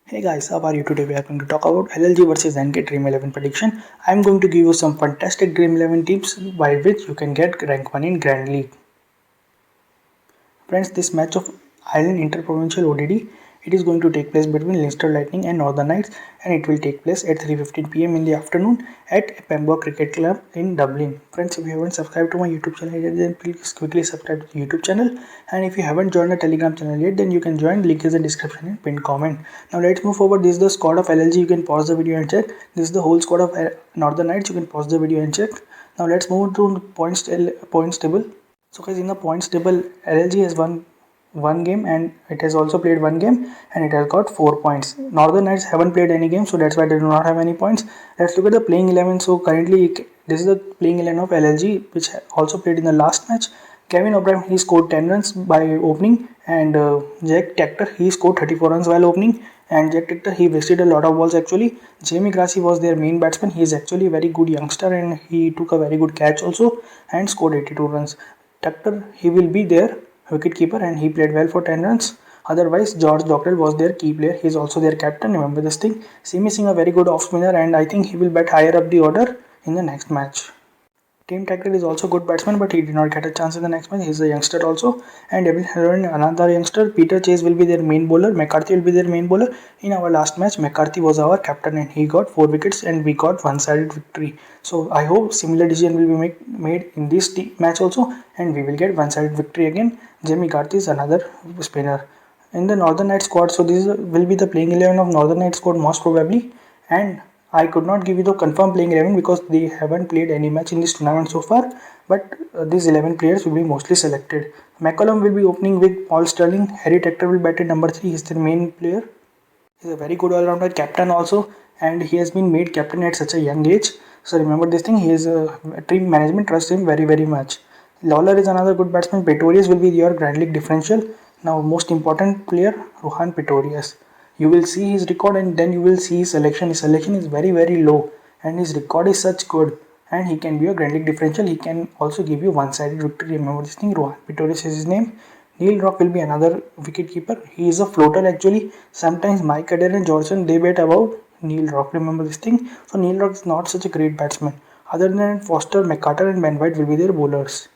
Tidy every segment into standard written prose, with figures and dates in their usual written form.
Hey guys, how are you today? We are going to talk about LLG versus NK Dream 11 prediction. I am going to give you some fantastic Dream 11 tips by which you can get rank 1 in Grand League. Friends, this match of Island Interprovincial ODD, it is going to take place between Leinster Lightning and Northern Knights, and it will take place at 3:15 p.m. in the afternoon at Pembroke Cricket Club in Dublin. Friends, if you haven't subscribed to my YouTube channel yet, then please quickly subscribe to the YouTube channel. And if you haven't joined the Telegram channel yet, then you can join. Link is in the description and pinned comment. Now let's move forward. This is the squad of LLG. You can pause the video and check. This is the whole squad of Northern Knights. You can pause the video and check. Now let's move to the points table. So guys, in the points table, LLG has won one game and it has also played one game and it has got 4 points. Northern Knights haven't played any game, so that's why they do not have any points. Let's look at the playing 11. So currently this is the playing 11 of LLG, which also played in the last match. Kevin O'Brien, he scored 10 runs by opening, and Jack Tector, he scored 34 runs while opening, and Jack Tector, he wasted a lot of balls actually. Jamie Grassi was their main batsman. He is actually a very good youngster and he took a very good catch also and scored 82 runs. Tector, he will be their wicketkeeper and he played well for 10 runs. Otherwise, George Dockrell was their key player. He is also their captain. Remember this thing. Simi Singh, a very good off spinner, and I think he will bat higher up the order in the next match. Tim Tackett is also a good batsman, but he did not get a chance in the next match. He is a youngster also. And Devin Heron, another youngster. Peter Chase will be their main bowler. McCarthy will be their main bowler. In our last match, McCarthy was our captain and he got 4 wickets and we got one-sided victory. So I hope similar decision will be made in this match also and we will get one-sided victory again. Jamie Garth is another spinner. In the Northern Knights squad, so this will be the playing 11 of Northern Knights squad most probably. And I could not give you the confirmed playing 11 because they haven't played any match in this tournament so far, but these 11 players will be mostly selected. McCollum will be opening with Paul Sterling. Harry Tector will bat at number 3. He is their main player. He is a very good all-rounder captain also, and he has been made captain at such a young age. So remember this thing, he is team management trusts him very much. Lawler is another good batsman. Pretorius will be your Grand League differential. Now most important player, Rohan Pretorius. You will see his record and then you will see his selection. His selection is very low and his record is such good, and he can be a Grand League differential. He can also give you one-sided victory. Remember this thing, Rohan Pretorius is his name. Neil Rock will be another wicket keeper. He is a floater actually. Sometimes Mike Adair and Johnson they bet about Neil Rock. Remember this thing. So Neil Rock is not such a great batsman. Other than Foster, McCarter and Ben White will be their bowlers.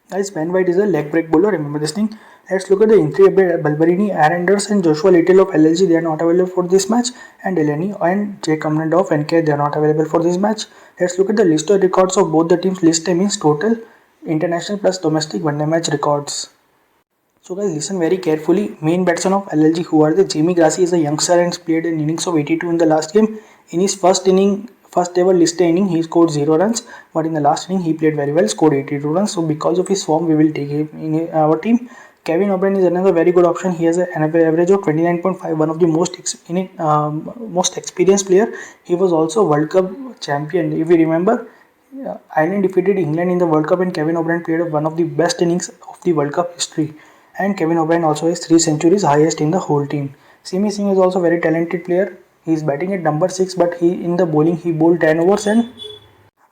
Guys, Ben White is a leg break bowler. Remember this thing. Let's look at the entry update. Balberini, Arenders and Joshua Little of LLG, they are not available for this match. And Delaney and Jake Cumnand of NK, they are not available for this match. Let's look at the list of records of both the teams. List means total international plus domestic one day match records. So guys, listen very carefully. Main batsman of LLG, who are the Jamie Grassi, is a youngster and played an innings of 82 in the last game. In his first ever list inning, he scored 0 runs, but in the last inning he played very well, scored 82 runs. So because of his form, we will take him in our team. Kevin O'Brien is another very good option. He has an average of 29.5, one of the most experienced player. He was also World Cup champion. If you remember, Ireland defeated England in the World Cup and Kevin O'Brien played one of the best innings of the World Cup history. And Kevin O'Brien also has 3 centuries, highest in the whole team. Simi Singh is also a very talented player. He is batting at number 6, but he in the bowling he bowled 10 overs and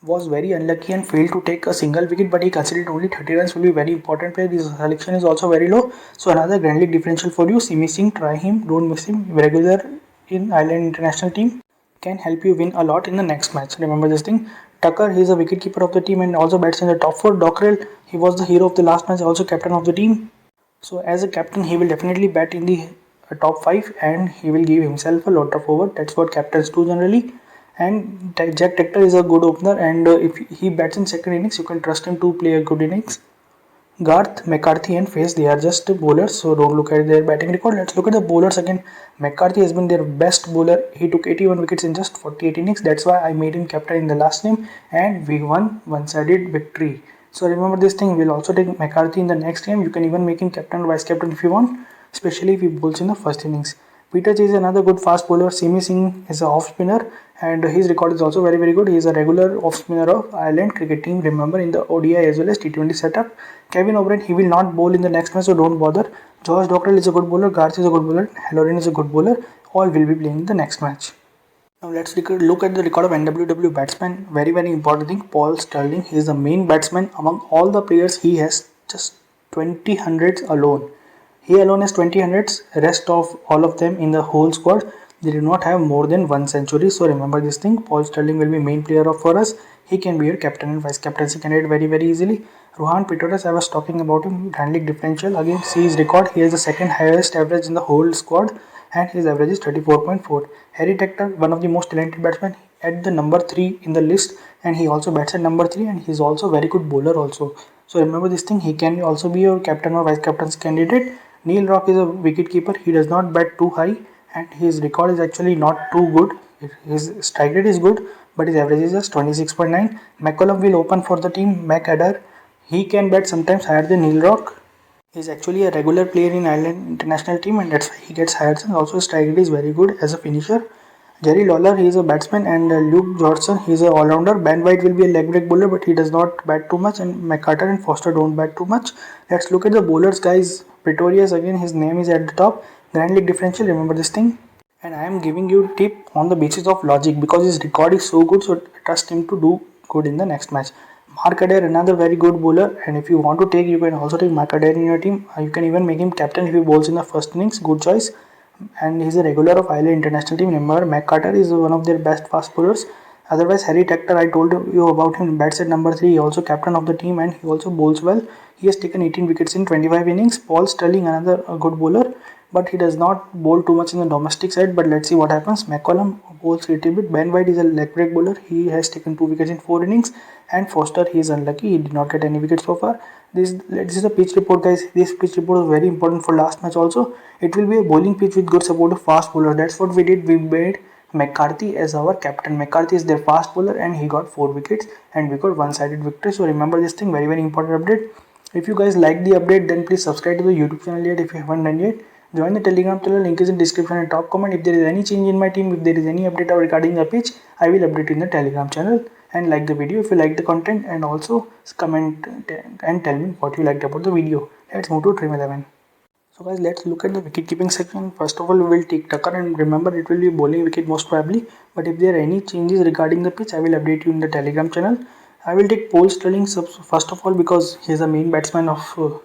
was very unlucky and failed to take a single wicket, but he considered only 30 runs will be very important player. His selection is also very low. So another Grand League differential for you. Simi Singh, try him, don't miss him. Regular in Ireland international team can help you win a lot in the next match. Remember this thing. Tucker, he is a wicketkeeper of the team and also bats in the top 4. Dockrell, he was the hero of the last match, also captain of the team. So as a captain, he will definitely bat in the top 5 and he will give himself a lot of over. That's what captains do generally. And Jack Tector is a good opener, and if he bats in second innings, you can trust him to play a good innings. Garth, McCarthy and Face, they are just bowlers, so don't look at their batting record. Let's look at the bowlers again. McCarthy has been their best bowler. He took 81 wickets in just 48 innings. That's why I made him captain in the last game and we won one-sided victory. So remember this thing, we'll also take McCarthy in the next game. You can even make him captain or vice captain if you want, especially if he bowls in the first innings. Peter Chase is another good fast bowler. Simi Singh is an off spinner and his record is also very good. He is a regular off spinner of Ireland cricket team. Remember in the ODI as well as T20 setup. Kevin O'Brien, he will not bowl in the next match, so don't bother. George Dockrell is a good bowler. Garth is a good bowler. Halloran is a good bowler. All will be playing in the next match. Now let's look at the record of NWW batsman. Very important thing. Paul Sterling. He is the main batsman among all the players. He has just 20 hundreds alone. He alone has 20 hundreds. Rest of all of them in the whole squad, they do not have more than 1 century. So remember this thing. Paul Sterling will be main player of for us. He can be your captain and vice captaincy candidate very easily. Rohan Pittores, I was talking about him. Handling differential. Again, see his record. He has the second highest average in the whole squad, and his average is 34.4. Harry Tector, one of the most talented batsmen, at the number 3 in the list, and he also bats at number 3, and he is also very good bowler also. So remember this thing. He can also be your captain or vice captaincy candidate. Neil Rock is a wicket keeper. He does not bat too high, and his record is actually not too good. His strike rate is good, but his average is just 26.9. McCollum will open for the team. McAdar, he can bat sometimes higher than Neil Rock. He is actually a regular player in Ireland international team, and that's why he gets hired. And also his strike rate is very good as a finisher. Jerry Lawler, he is a batsman, and Luke Johnson, he is a all-rounder. Ben White will be a leg break bowler, but he does not bat too much, and McCarter and Foster don't bat too much. Let's look at the bowlers, guys. Pretorius, again, his name is at the top. Grand League differential, remember this thing. And I am giving you tip on the basis of logic because his record is so good, so trust him to do good in the next match. Mark Adair, another very good bowler, and if you want to take, you can also take Mark Adair in your team. You can even make him captain if he bowls in the first innings. Good choice. And he's a regular of Ireland international team. Remember, McCarter is one of their best fast bowlers. Otherwise, Harry Tector, I told you about him, bats at number 3. He also captain of the team, and he also bowls well. He has taken 18 wickets in 25 innings. Paul Sterling, another good bowler, but he does not bowl too much in the domestic side. But let's see what happens. McCollum bowls a little bit. Ben White is a leg break bowler. He has taken 2 wickets in 4 innings. And Foster, he is unlucky. He did not get any wickets so far. This is a pitch report, guys. This pitch report is very important for last match also. It will be a bowling pitch with good support of fast bowler. That's what we did. We made McCarthy as our captain. McCarthy is their fast bowler, and he got 4 wickets, and we got one-sided victory. So remember this thing, very important update. If you guys like the update, then please subscribe to the YouTube channel yet if you haven't done yet. Join the Telegram channel, link is in description and top comment. If there is any change in my team, if there is any update regarding the pitch, I will update in the Telegram channel. And like the video if you like the content, and also comment and tell me what you liked about the video. Let's move to Dream 11. So guys, let's look at the wicket keeping section. First of all, we will take Tucker, and remember it will be bowling wicket most probably. But if there are any changes regarding the pitch, I will update you in the Telegram channel. I will take Paul Sterling first of all because he is the main batsman of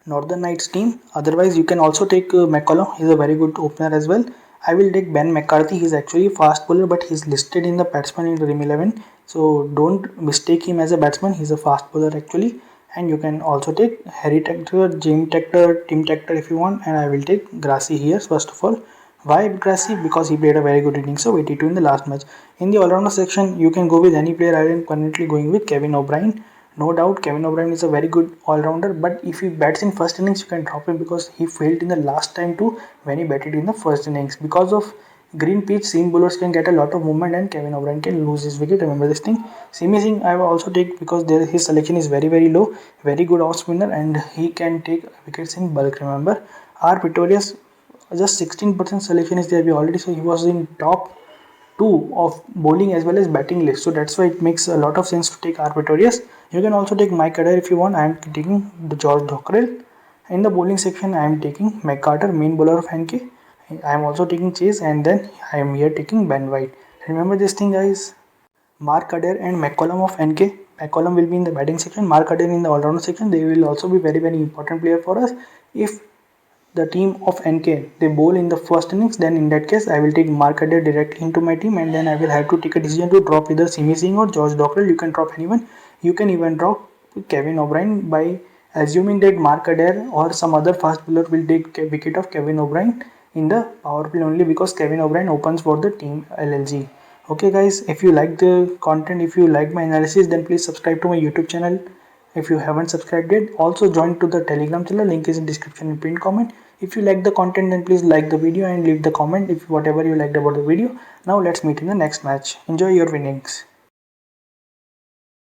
Northern Knights team. Otherwise, you can also take McCollum. He is a very good opener as well. I will take Ben McCarthy. He is actually a fast bowler, but he is listed in the batsman in Dream 11. So don't mistake him as a batsman. He is a fast bowler actually. And you can also take Harry Tector, James Tector, Tim Tector if you want. And I will take Grassy here first of all. Why Grassy? Because he played a very good innings of 82 in the last match. In the all-rounder section, you can go with any player. I am currently going with Kevin O'Brien. No doubt Kevin O'Brien is a very good all-rounder, but if he bats in first innings, you can drop him because he failed in the last time too when he batted in the first innings. Because of green pitch, seam bowlers can get a lot of movement and Kevin O'Brien can lose his wicket. Remember this thing. Simi Singh I will also take because his selection is very low, very good off spinner, and he can take wickets in bulk. Remember, R Pretorius just 16% selection is there. We already saw he was in top 2 of bowling as well as batting list, so that's why it makes a lot of sense to take R Pretorius. You can also take Mike Adair if you want. I am taking the George Dockrell. In the bowling section, I am taking McCarter, main bowler of NK. I am also taking Chase, and then I am here taking Ben White. Remember this thing, guys. Mark Adair and McCollum of NK. McCollum will be in the batting section. Mark Adair in the all-rounder section. They will also be very important player for us. If the team of NK they bowl in the first innings, then in that case I will take Mark Adair directly into my team, and then I will have to take a decision to drop either Simi Singh or George Dockrell. You can drop anyone. You can even drop Kevin O'Brien by assuming that Mark Adair or some other fast bowler will take a wicket of Kevin O'Brien in the power play only because Kevin O'Brien opens for the team LLG. Okay guys, if you like the content, if you like my analysis, then please subscribe to my YouTube channel if you haven't subscribed yet. Also join to the Telegram channel, link is in description and pinned comment. If you like the content, then please like the video and leave the comment if whatever you liked about the video. Now let's meet in the next match. Enjoy your winnings.